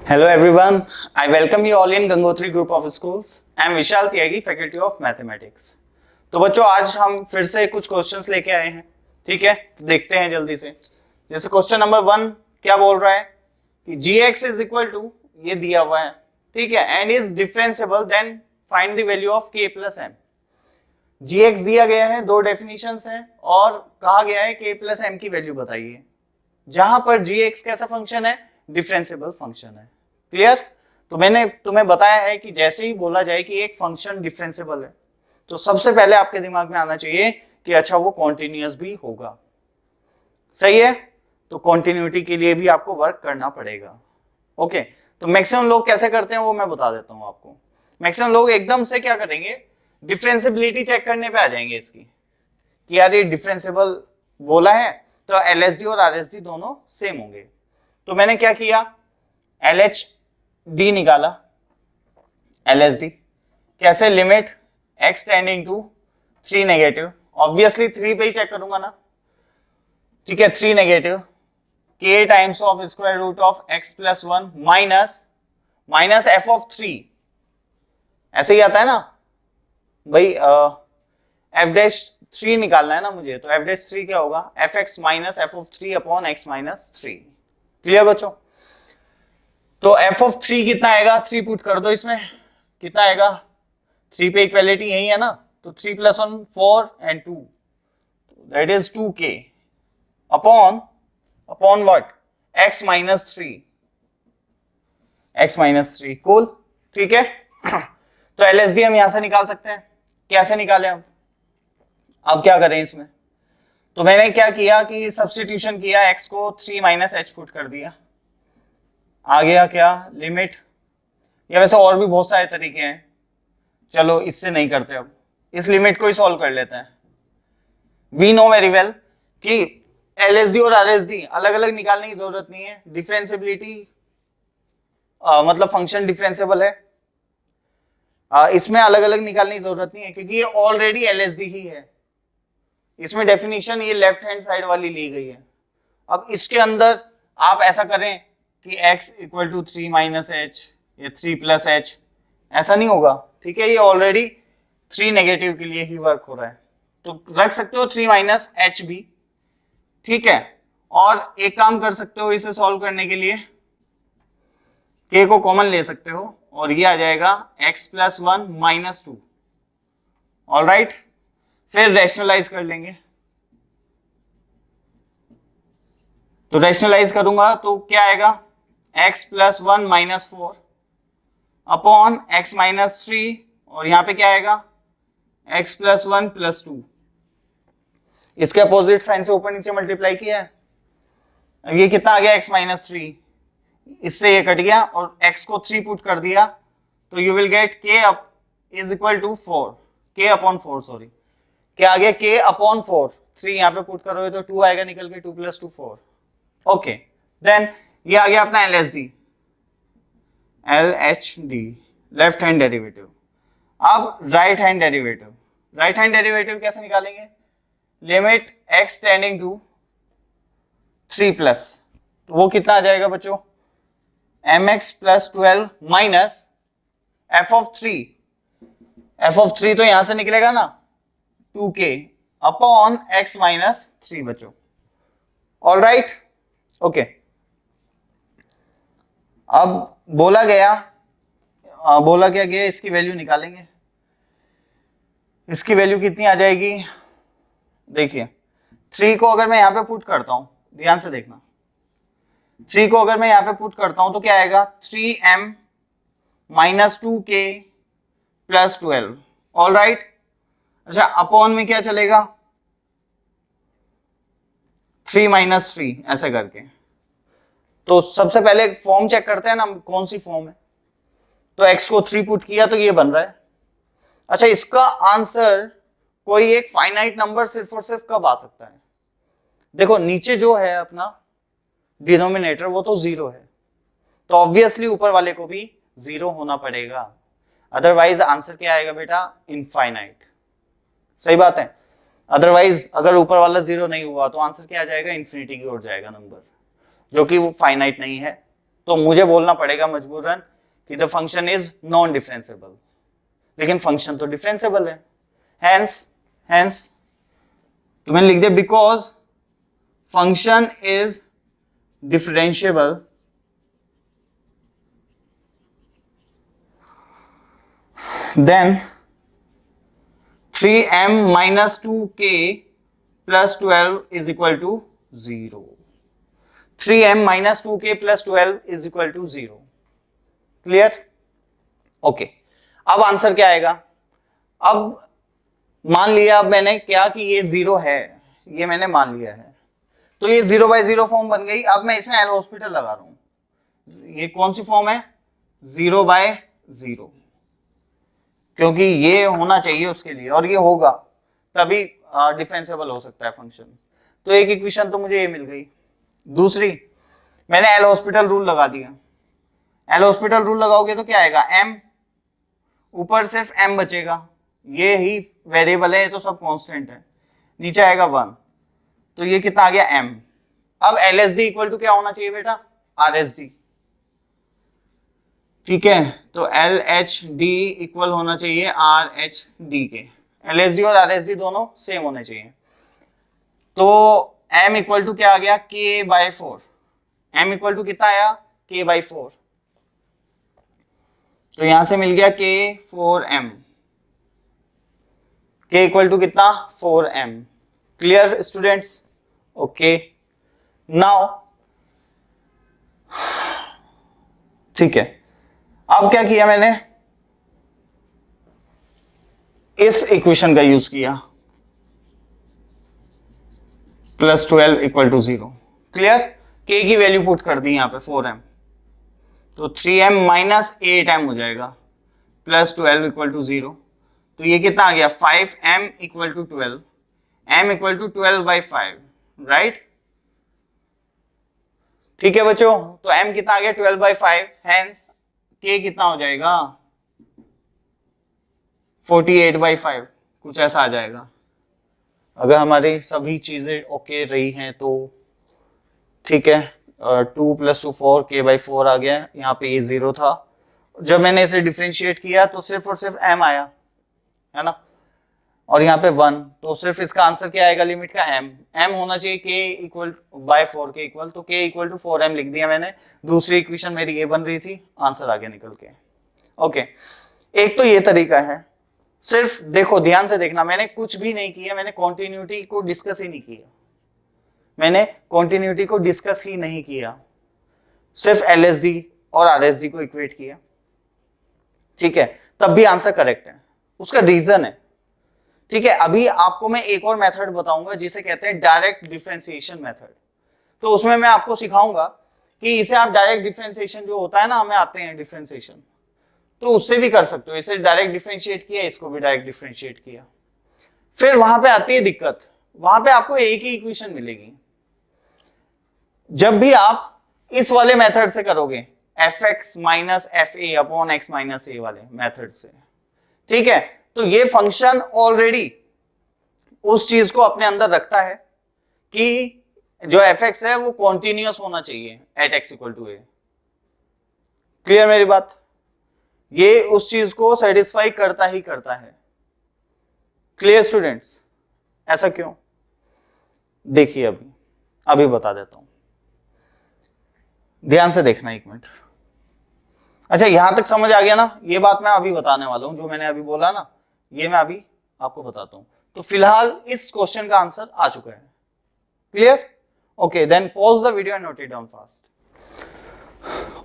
Hello everyone, I welcome you all in Gangotri Group of Schools. I am Vishal Tyagi, Faculty of Mathematics. तो बच्चों आज हम फिर से कुछ क्वेश्चंस लेके आए हैं, ठीक है? तो देखते हैं जल्दी से। जैसे क्वेश्चन नंबर 1 क्या बोल रहा है कि gx इज इक्वल टू ये दिया हुआ है, ठीक है, and is differentiable then find the value of k plus m। gx दिया गया है, दो डेफिनेशंस हैं और कहा गया है k प्लस m की वैल्यू बताइए, जहां पर gx कैसा फंक्शन है, डिफरेंशिएबल फंक्शन है। क्लियर? तो मैंने तुम्हें बताया है कि जैसे ही बोला जाए कि एक फंक्शन डिफरेंशिएबल है तो सबसे पहले आपके दिमाग में आना चाहिए कि अच्छा वो कॉन्टिन्यूअस भी होगा। सही है? तो कॉन्टिन्यूटी के लिए भी आपको वर्क करना पड़ेगा। ओके, तो मैक्सिमम लोग कैसे करते हैं वो मैं बता देता हूं आपको। मैक्सिमम लोग एकदम से क्या करेंगे, डिफरेंशिएबिलिटी चेक करने पे आ जाएंगे इसकी कि यार ये डिफरेंशिएबल बोला है तो एलएसडी और आरएसडी दोनों सेम होंगे। तो मैंने क्या किया, LHD निकाला, LSD कैसे, limit x tending to 3 negative, obviously 3 पे ही चेक करूंगा ना, ठीक है, 3 negative k times of square root of x plus 1 minus f of 3, ऐसे ही आता है ना भाई, f डैश 3 निकालना है ना मुझे, तो f डैश 3 क्या होगा, fx minus f of 3 upon x minus 3। Clear बच्चों? तो f ऑफ 3 कितना आएगा, 3 पुट कर दो इसमें, कितना आएगा, 3 पे इक्वालिटी यही है ना, तो 3 plus 1 4 and 2 that is 2k upon what, x minus 3, x minus 3। Cool, ठीक है। तो LSD हम यहां से निकाल सकते हैं, कैसे निकाले हम, अब क्या करें इसमें, तो मैंने क्या किया कि सब्स्टिट्यूशन किया, x को 3 माइनस h पुट कर दिया, आ गया क्या, लिमिट, या वैसे और भी बहुत सारे तरीके हैं, चलो इससे नहीं करते, अब इस लिमिट को ही सॉल्व कर लेते हैं। वी नो वेरी वेल कि LSD और RSD अलग अलग निकालने की जरूरत नहीं है, डिफरेंशिएबिलिटी मतलब फंक्शन डिफरेंशिएबल है, इसमें अलग अलग निकालने की जरूरत नहीं है क्योंकि ये ऑलरेडी LSD ही है। इसमें डेफिनेशन ये लेफ्ट हैंड साइड वाली ली गई है। अब इसके अंदर आप ऐसा करें कि x equal to 3 minus h, ये 3 प्लस एच, ऐसा नहीं होगा, ठीक है, ये ऑलरेडी 3 नेगेटिव के लिए ही वर्क हो रहा है, तो रख सकते हो 3 माइनस एच भी, ठीक है। और एक काम कर सकते हो इसे सॉल्व करने के लिए, k को कॉमन ले सकते हो और ये आ जाएगा x प्लस 1 माइनस 2, ऑलराइट, फिर रैशनलाइज कर लेंगे, तो रैशनलाइज करूंगा तो क्या आएगा, x plus 1 minus 4 upon x minus 3, और यहां पे क्या आएगा, x प्लस 1 प्लस 2, इसके अपोजिट साइन से ऊपर नीचे मल्टीप्लाई किया है, अब ये कितना आ गया, x माइनस 3, इससे ये कट गया और x को 3 पुट कर दिया, तो you will get k up is equal to 4, k upon 4, sorry क्या आ गया, k अपॉन 4, 3 यहाँ पे पुट करोगे तो 2 आएगा निकल के, 2 प्लस 2 4। ओके, देन ये आ गया अपना LSD, LHD left hand derivative. अब right hand derivative, right hand derivative कैसे निकालेंगे, limit x tending to 3 plus, तो वो कितना आ जाएगा बच्चों, mx plus 12 minus f of 3, f of 3 तो यहां से निकलेगा ना 2k अपॉन x माइनस 3 बच्चों, ऑल राइट, ओके। अब बोला क्या गया, इसकी वैल्यू निकालेंगे, इसकी वैल्यू कितनी आ जाएगी, देखिए 3 को अगर मैं यहां पे पुट करता हूं, ध्यान से देखना, 3 को अगर मैं यहां पे पुट करता हूं तो क्या आएगा, 3m minus 2k plus 12, all right. अच्छा, अपॉन में क्या चलेगा, 3 माइनस 3, ऐसे करके, तो सबसे पहले फॉर्म चेक करते हैं ना कौन सी फॉर्म है, तो x को 3 पुट किया तो ये बन रहा है। अच्छा, इसका आंसर कोई एक फाइनाइट नंबर सिर्फ और सिर्फ कब आ सकता है, देखो नीचे जो है अपना डिनोमिनेटर वो तो 0 है, तो ऑब्वियसली ऊपर वाले को भी 0 होना पड़ेगा, अदरवाइज आंसर क्या आएगा बेटा, इनफाइनाइट। सही बात है, अदरवाइज अगर ऊपर वाला 0 नहीं हुआ तो आंसर क्या आ जाएगा, इन्फिनिटी की ओर जाएगा नंबर, जो कि वो फाइनाइट नहीं है। तो मुझे बोलना पड़ेगा मजबूरन कि the function is non differentiable, लेकिन फंक्शन तो डिफरेंशिएबल है। हैंस तो मैंने लिख दिया because function is differentiable then 3m minus 2k plus 12 is equal to 0. 3m minus 2k plus 12 is equal to 0. Clear? Okay, अब आंसर क्या आएगा? अब मान लिया अब मैंने क्या कि ये 0 है, ये मैंने मान लिया है, तो ये 0/0 फॉर्म बन गई। अब मैं इसमें एल हॉस्पिटल लगा रहा हूं। ये कौन सी फॉर्म है? 0/0, क्योंकि ये होना चाहिए उसके लिए और ये होगा तभी डिफरेंशिएबल हो सकता है फंक्शन। तो एक इक्वेशन तो मुझे ये मिल गई। दूसरी, मैंने एल हॉस्पिटल रूल लगा दिया। एल हॉस्पिटल रूल लगाओगे तो क्या आएगा? m, ऊपर सिर्फ m बचेगा, ये ही वेरिएबल है, ये तो सब कांस्टेंट है, नीचे आएगा 1, तो ये कितना आ गया? m। अब LSD इक्वल टू क्या होना चाहिए बेटा? RSD। ठीक है, तो LHD इक्वल होना चाहिए RHD के। LSD और RSD दोनों सेम होने चाहिए। तो m इक्वल टू क्या आ गया? K/4। m इक्वल टू कितना आया? K/4। तो यहां से मिल गया K4m। K इक्वल टू कितना? 4m। Clear students? Okay, now ठीक है, अब क्या किया मैंने? इस इक्वेशन का यूज किया, +12 इक्वल टू 0। क्लियर? K की वैल्यू पुट कर दी यहां पे 4m, तो 3m माइनस 8m हो जाएगा, +12 इक्वल टू 0। तो ये कितना आ गया? 5m equal to 12, m equal to 12/5, right? ठीक है बच्चों, तो m कितना आ गया? 12/5। हैंस k कितना हो जाएगा? 48/5, कुछ ऐसा आ जाएगा। अगर हमारी सभी चीजें ओके रही हैं तो ठीक है। 2 + 2 4, k/4 आ गया। यहाँ पे ये 0 था, जब मैंने इसे डिफरेंशिएट किया तो सिर्फ और सिर्फ m आया, है ना, और यहाँ पे 1, तो सिर्फ इसका आंसर क्या आएगा? लिमिट का m होना चाहिए k इक्वल बाय 4 के इक्वल, तो k इक्वल टू 4m लिख दिया मैंने। दूसरी इक्वेशन मेरी ये बन रही थी, आंसर आगे निकल के। ओके, एक तो ये तरीका है। सिर्फ देखो, ध्यान से देखना, मैंने कुछ भी नहीं किया, मैंने कॉन्टिन्यूटी को डिस्कस ही नहीं किया, मैंने कॉन्टिन्यूटी को डिस्कस ही नहीं किया, सिर्फ LSD और RSD को इक्वेट किया। ठीक है, तब भी आंसर करेक्ट है, उसका रीजन है। ठीक है, अभी आपको मैं एक और मेथड बताऊंगा जिसे कहते हैं डायरेक्ट डिफरेंशिएशन मेथड। तो उसमें मैं आपको सिखाऊंगा कि इसे आप डायरेक्ट डिफरेंशिएशन जो होता है ना, हमें आते हैं डिफरेंशिएशन, तो उससे भी कर सकते हो। इसे डायरेक्ट डिफरेंशिएट किया, इसको भी डायरेक्ट डिफरेंशिएट किया। फिर वहां पे आती है दिक्कत, वहां पे आपको एक ही इक्वेशन मिलेगी। जब भी आप इस वाले मेथड से करोगे, fx minus fa upon x minus a वाले मेथड से, ठीक है, तो ये फंक्शन ऑलरेडी उस चीज को अपने अंदर रखता है कि जो fx है वो कॉन्टिन्यूअस होना चाहिए at x equal to a। Clear मेरी बात? ये उस चीज को सेटिस्फाई करता ही करता है। Clear students? ऐसा क्यों? देखिए, अभी बता देता हूं, ध्यान से देखना एक मिनट। अच्छा, यहां तक समझ आ गया ना? ये बात मैं अभी बताने वाला हूं, जो मैंने अभी बोला ना, ये मैं अभी आपको बताता हूं। तो फिलहाल इस क्वेश्चन का आंसर आ चुका है। Clear? Okay, then pause the video and note it down fast.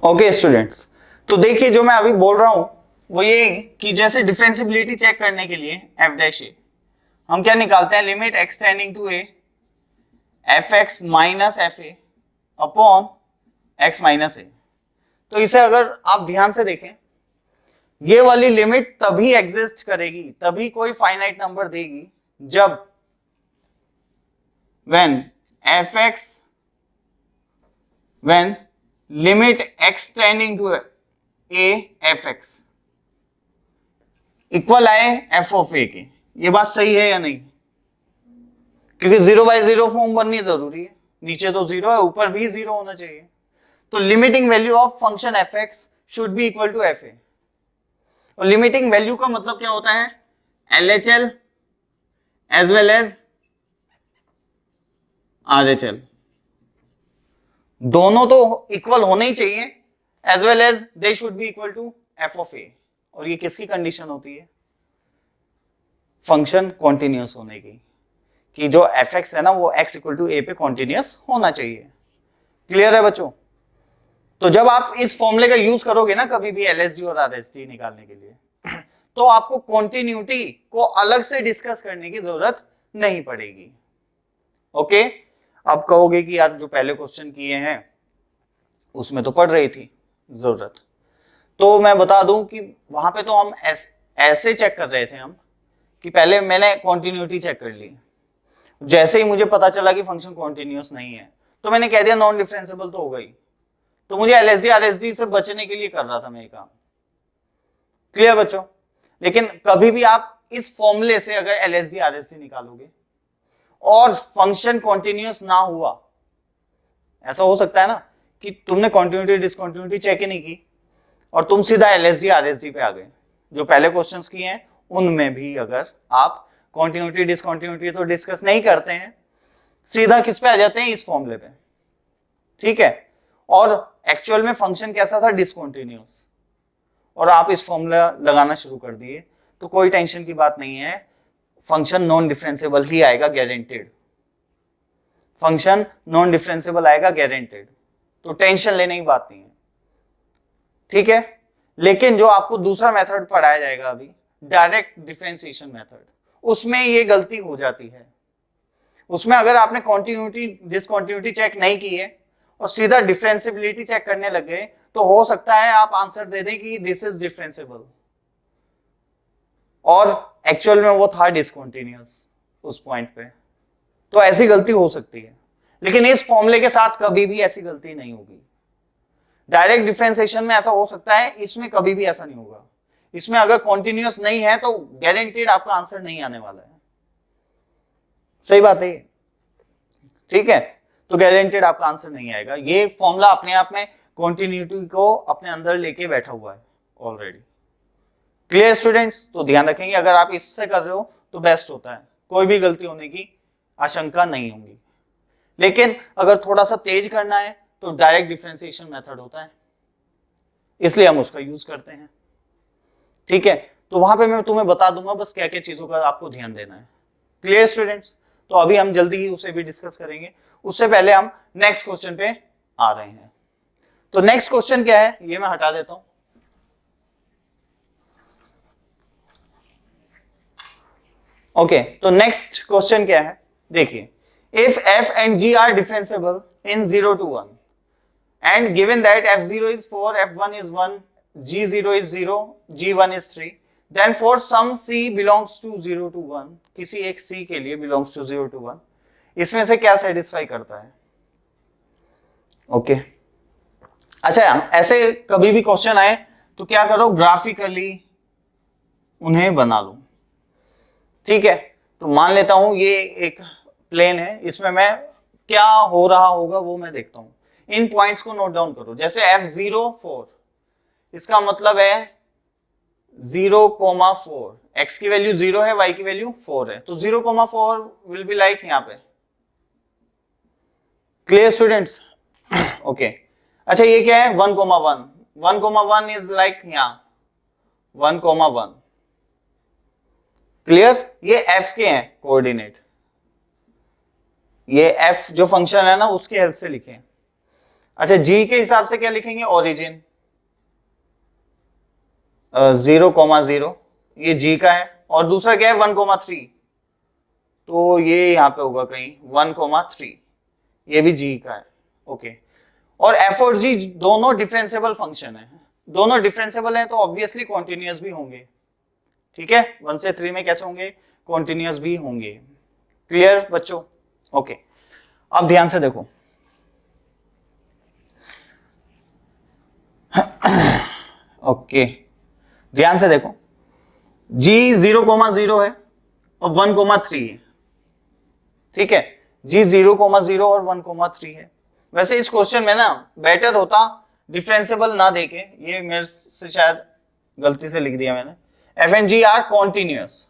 Okay students, तो देखिए जो मैं अभी बोल रहा हूं वो ये कि जैसे डिफरेंशिएबिलिटी चेक करने के लिए f' हम क्या निकालते हैं? Limit x tending to a fx minus fa upon x minus a। तो इसे अगर आप ध्यान से देखें, ये वाली लिमिट तभी एग्जिस्ट करेगी, तभी कोई फाइनाइट नंबर देगी, जब when limit x tending to a fx equal आए f ऑफ a के। ये बात सही है या नहीं? क्योंकि 0/0 फॉर्म बननी जरूरी है, नीचे तो 0 है, ऊपर भी 0 होना चाहिए। तो limiting value of function F X should be equal to F A. और लिमिटिंग वैल्यू का मतलब क्या होता है, LHL as well as RHL दोनों तो इक्वल होने ही चाहिए, as well as they should be equal to F of A. और ये किसकी कंडीशन होती है, फंक्शन कॉन्टिन्यूस होने की, कि जो एफ एक्स है ना वो x इक्वल टू ए पे कॉन्टिन्यूस होना चाहिए। क्लियर है बच्चों? तो जब आप इस फॉर्मूले का यूज करोगे ना कभी भी LSD और RSD निकालने के लिए तो आपको कॉन्टिन्यूटी को अलग से डिस्कस करने की जरूरत नहीं पड़ेगी। ओके, आप कहोगे कि यार जो पहले क्वेश्चन किए हैं उसमें तो पढ़ रही थी जरूरत, तो मैं बता दूं कि वहां पे तो हम ऐसे चेक कर रहे थे हम कि पहले मैंने कॉन्टिन्यूटी चेक कर ली, जैसे ही मुझे पता चला कि फंक्शन कॉन्टिन्यूस नहीं है तो मैंने कह दिया नॉन डिफरेंशिएबल तो होगा ही। तो मुझे LSD RSD से बचने के लिए कर रहा था मैं ये काम। क्लियर बच्चों? लेकिन कभी भी आप इस फॉर्मूले से अगर LSD RSD निकालोगे और फंक्शन कॉन्टिन्यूस ना हुआ, ऐसा हो सकता है ना कि तुमने कॉन्टिन्यूटी डिसकॉन्टिन्यूटी चेक ही नहीं की और तुम सीधा LSD RSD पे आ गए। जो पहले क्वेश्चंस किए हैं उनमें भी अगर आप कॉन्टिन्यूटी डिसकॉन्टिन्यूटी तो डिस्कस नहीं करते हैं, सीधा किस पे आ जाते हैं, इस फॉर्मूले पे। ठीक है, और एक्चुअल में फंक्शन कैसा था, डिसकॉन्टिन्यूस, और आप इस फॉर्मूला लगाना शुरू कर दिए तो कोई टेंशन की बात नहीं है, फंक्शन नॉन डिफरेंशिएबल ही आएगा गारंटेड। फंक्शन नॉन डिफरेंशिएबल आएगा गारंटेड, तो टेंशन लेने की बात नहीं है। ठीक है, लेकिन जो आपको दूसरा मेथड पढ़ाया जाएगा अभी, डायरेक्ट डिफरेंशिएशन मेथड, उसमें ये गलती हो जाती है। उसमें अगर आपने कॉन्टिन्यूटी डिसकॉन्टिन्यूटी चेक नहीं की है और सीधा डिफरेंशिएबिलिटी चेक करने लग गए तो हो सकता है आप आंसर दे दें कि दिस इज डिफरेंशिएबल और एक्चुअल में वो था डिसकंटिन्यूअस उस पॉइंट पे। तो ऐसी गलती हो सकती है, लेकिन इस फॉर्मूले के साथ कभी भी ऐसी गलती नहीं होगी। डायरेक्ट डिफरेंशिएशन में ऐसा हो सकता है, इसमें कभी भी ऐसा नहीं होगा। इसमें अगर कॉन्टिन्यूअस नहीं है तो गारंटीड आपका आंसर नहीं आने वाला है। सही बात है, ठीक है? तो गारंटीड आपका आंसर नहीं आएगा। ये फॉर्मूला अपने आप में कॉन्टिन्यूटी को अपने अंदर लेके बैठा हुआ है ऑलरेडी। Clear students? तो ध्यान रखेंगे, अगर आप इससे कर रहे हो तो बेस्ट होता है, कोई भी गलती होने की आशंका नहीं होगी। लेकिन अगर थोड़ा सा तेज करना है तो डायरेक्ट डिफरेंशिएशन मेथड होता है, इसलिए हम उसका यूज करते हैं। ठीक है, तो वहां पे मैं तुम्हें बता दूंगा बस क्या क्या चीजों का आपको ध्यान देना है। Clear students? तो अभी हम जल्दी ही उसे भी डिस्कस करेंगे, उससे पहले हम नेक्स्ट क्वेश्चन पे आ रहे हैं। तो नेक्स्ट क्वेश्चन क्या है, ये मैं हटा देता हूं। ओके, तो नेक्स्ट क्वेश्चन क्या है, देखिए, if f and g are differentiable in 0 to 1 and given that f0 is 4, f1 is 1, g0 is 0, g1 is 3, then for some c belongs to 0 to 1, किसी एक c के लिए belongs to 0 to 1, इसमें से क्या सेटिस्फाई करता है? Okay, अच्छा, ऐसे कभी भी क्वेश्चन आए तो क्या करो, ग्राफिकली उन्हें बना लो। ठीक है, तो मान लेता हूं ये एक प्लेन है, इसमें मैं क्या हो रहा होगा वो मैं देखता हूं। इन पॉइंट्स को नोट डाउन करो। जैसे f0 4, इसका मतलब है 0,4, x की वैल्यू 0 है, y की वैल्यू 4 है, तो 0,4 विल बी लाइक यहाँ पे। Clear students? ओके, अच्छा ये क्या है, 1,1, 1,1 इज लाइक यहाँ 1,1। क्लियर? ये f के हैं कोऑर्डिनेट, ये f जो फंक्शन है ना उसकी हेल्प से लिखें। अच्छा, g के हिसाब से क्या लिखेंगे, ओरिजिन 0,0, ये g का है, और दूसरा क्या है 1,3, तो ये यहां पे होगा कहीं 1,3, ये भी g का है। ओके, और f और g दोनों डिफरेंशिएबल फंक्शन है, दोनों डिफरेंशिएबल है तो ऑब्वियसली कॉन्टिन्यूअस भी होंगे। ठीक है, 1 से 3 में कैसे होंगे, कॉन्टिन्यूअस भी होंगे। क्लियर बच्चों? ओके, अब ध्यान से देखो। ओके, ध्यान से देखो, g 0,0 है और 1,3 है। ठीक है, g 0,0 और 1,3 है, वैसे इस क्वेश्चन में ना बेटर होता डिफरेंशिएबल ना देके, ये मेरे से शायद गलती से लिख दिया मैंने, F and G are continuous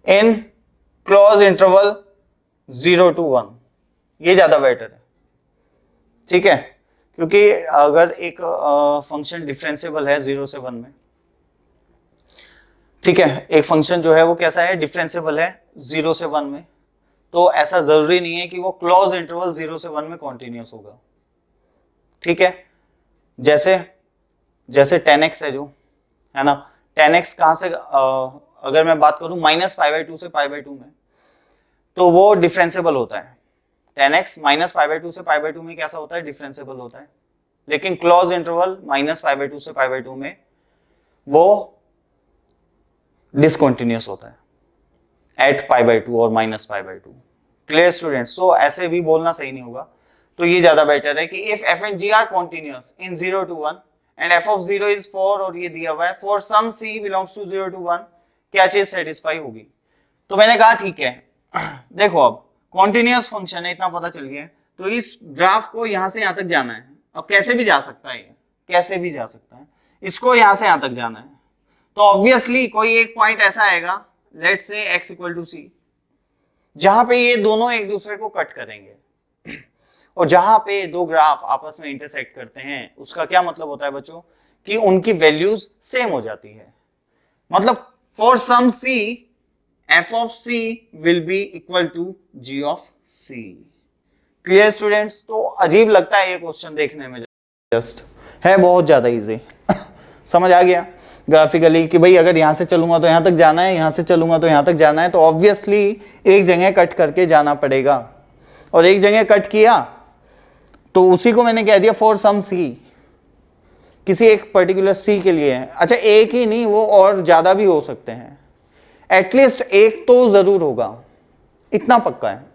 in closed interval 0 to 1, ये ज्यादा बेटर है, ठीक है। क्योंकि अगर एक फंक्शन डिफरेंशिएबल है 0 से 1 में, ठीक है, एक फंक्शन जो है वो कैसा है, डिफरेंशिएबल है 0 से 1 में, तो ऐसा जरूरी नहीं है कि वो क्लोज इंटरवल 0 से 1 में कॉन्टिन्यूअस होगा, ठीक है। जैसे जैसे 10x है जो है ना, 10x कहां से, अगर मैं बात करूं -π/2 से π/2 में, तो वो डिफरेंशिएबल होता है। 10x -π/2 से π/2 में कैसा होता है, डिफरेंशिएबल होता है। लेकिन क्लोज इंटरवल -π/2 से π/2 में वो डिसकंटिन्यूअस होता है एट π/2 और -π/2। Clear students? सो ऐसे भी बोलना सही नहीं होगा, तो ये ज्यादा बेटर है कि if f and g are continuous in 0 to 1 and f of 0 is 4, और ये दिया हुआ है for some c belongs to 0 to 1, क्या चीज सेटिस्फाई होगी? तो मैंने कहा ठीक है, देखो अब कॉन्टिन्यूअस फंक्शन है, इतना पता चल गया है, तो इस ग्राफ को यहां से यहां तक जाना है। अब कैसे भी जा सकता है, ये कैसे भी जा सकता है, इसको यहां से यहां तक जाना है, तो ऑब्वियसली कोई एक पॉइंट ऐसा आएगा, let's say x equal to c, जहां पे ये दोनों एक दूसरे को कट करेंगे, और जहां पे दो ग्राफ आपस में इंटरसेक्ट करते हैं, उसका क्या मतलब होता है बच्चों, कि उनकी वैल्यूज सेम हो जाती है। मतलब for some c f of c will be equal to g of c। Clear students? तो अजीब लगता है ये क्वेश्चन देखने में, जस्ट है बहुत ज्यादा इजी समझ आ गया ग्राफिकली कि भाई अगर यहां से चलूंगा तो यहां तक जाना है, यहां से चलूंगा तो यहां तक जाना है, तो ऑब्वियसली एक जगह कट करके जाना पड़ेगा, और एक जगह कट किया तो उसी को मैंने कह दिया फॉर सम सी, किसी एक पर्टिकुलर सी के लिए है। अच्छा, एक ही नहीं, वो और ज्यादा भी हो सकते हैं, एटलीस्ट एक तो जरूर होगा, इतना पक्का है।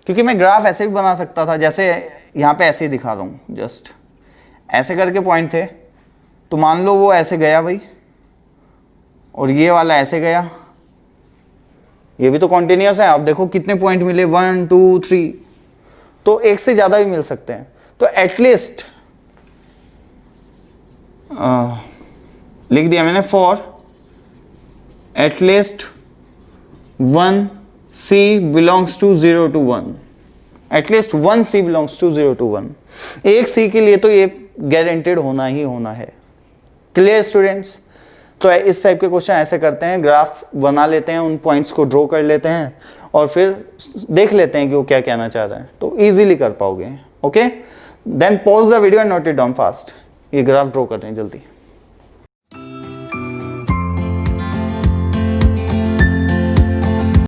क्योंकि मैं ग्राफ ऐसे भी बना सकता था, जैसे यहाँ पे ऐसे ही दिखा रहा हूँ, जस्ट ऐसे करके पॉइंट थे, तो मान लो वो ऐसे गया भाई, और ये वाला ऐसे गया, ये भी तो कॉन्टिन्यूअस है। अब देखो कितने पॉइंट मिले, 1 2 3, तो एक से ज्यादा भी मिल सकते हैं। तो एटलीस्ट लिख दिया मैंने, for at least 1 c belongs to 0 to 1, at least 1 c belongs to 0 to 1, एक c के लिए तो ये गारंटेड होना ही होना है। Clear students? तो इस टाइप के क्वेश्चन ऐसे करते हैं, ग्राफ बना लेते हैं, उन पॉइंट्स को ड्रॉ कर लेते हैं, और फिर देख लेते हैं कि वो क्या कहना चाह रहा है, तो इजीली कर पाओगे। Okay, then pause the video and note it down fast. ये ग्राफ ड्रॉ कर रहे हैं जल्दी।